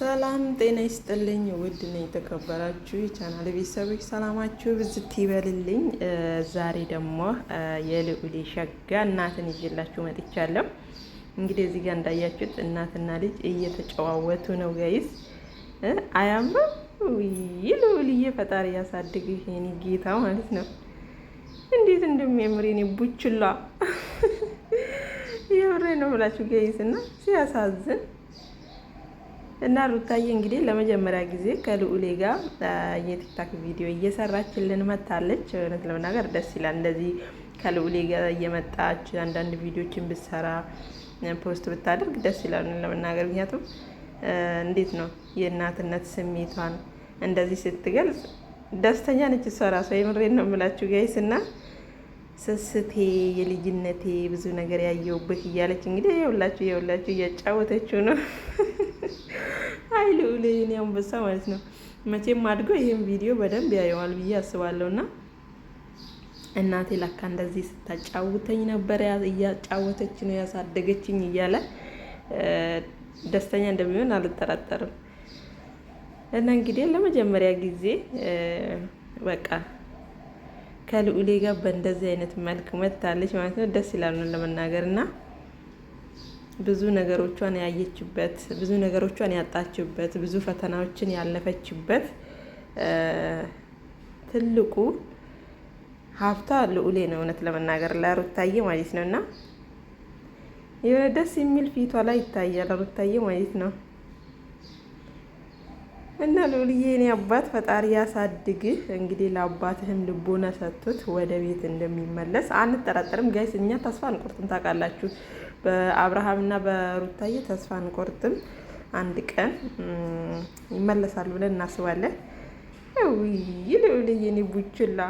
ሰላም ጤና ይስጥልኝ። ውድ ነው የተከበራችሁ የቻናል ቤተሰቦች ሰላማችሁ ብዝት ይበልልኝ። ዛሬ ደግሞ የልዑል ሸጋ እናትን ይዤላችሁ መጥቻለሁ። እንግዲህ እዚህ ጋር እንዳያችሁት እናትና ልጅ እየተጨዋወቱ ነው ጋይስ። አያምርም? ልዑልዬ ፈጣሪ ያሳድግህ የኔ ጌታ ማለት ነው። እንዴት እንደሚያምር የኔ ቡችላ የምሬ ነው ብላችሁ ጋይስ እና ሲያሳዝን እና ሩታዬ እንግዲህ ለመጀመሪያ ጊዜ ከልዑሌ ጋር የቲክታክ ቪዲዮ እየሰራችልን መታለች። እውነት ለመናገር ደስ ይላል። እንደዚህ ከልዑሌ ጋር እየመጣች አንዳንድ ቪዲዮችን ብትሰራ ፖስት ብታደርግ ደስ ይላል ለመናገር። ምክንያቱም እንዴት ነው የእናትነት ስሜቷን እንደዚህ ስትገልጽ ደስተኛ ነች እሷ ራሷ። የምሬን ነው የምላችሁ ጋይስ እና ስስቴ የልጅነቴ ብዙ ነገር ያየውብህ እያለች እንግዲህ የውላችሁ እያጫወተችው ነው። አይ ልዑል የኔ አንበሳ ማለት ነው። መቼም አድጎ ይህን ቪዲዮ በደንብ ያየዋል ብዬ አስባለሁ። እና እናቴ ላካ እንደዚህ ስታጫውተኝ ነበር፣ እያጫወተች ነው ያሳደገችኝ እያለ ደስተኛ እንደሚሆን አልጠራጠርም። እና እንግዲህ ለመጀመሪያ ጊዜ በቃ ከልዑሌ ጋር በእንደዚህ አይነት መልክ መታለች ማለት ነው። ደስ ይላል ለመናገር እና ብዙ ነገሮቿን ያየችበት፣ ብዙ ነገሮቿን ያጣችበት፣ ብዙ ፈተናዎችን ያለፈችበት ትልቁ ሀብቷ ልዑሌ ነው እውነት ለመናገር ለሩታዬ ማለት ነው። እና የሆነ ደስ የሚል ፊቷ ላይ ይታያል ሩታዬ ማለት ነው። እና ልዑልዬ የኔ አባት ፈጣሪ ያሳድግህ። እንግዲህ ለአባትህም ልቦና ሰጥቶት ወደ ቤት እንደሚመለስ አንጠራጠርም ጋይስ። እኛ ተስፋ አንቆርጥም ታውቃላችሁ። በአብርሃምና በሩታዬ ተስፋ አንቆርጥም። አንድ ቀን ይመለሳሉ ብለን እናስባለን። ልዑልዬ የኔ ቡችላ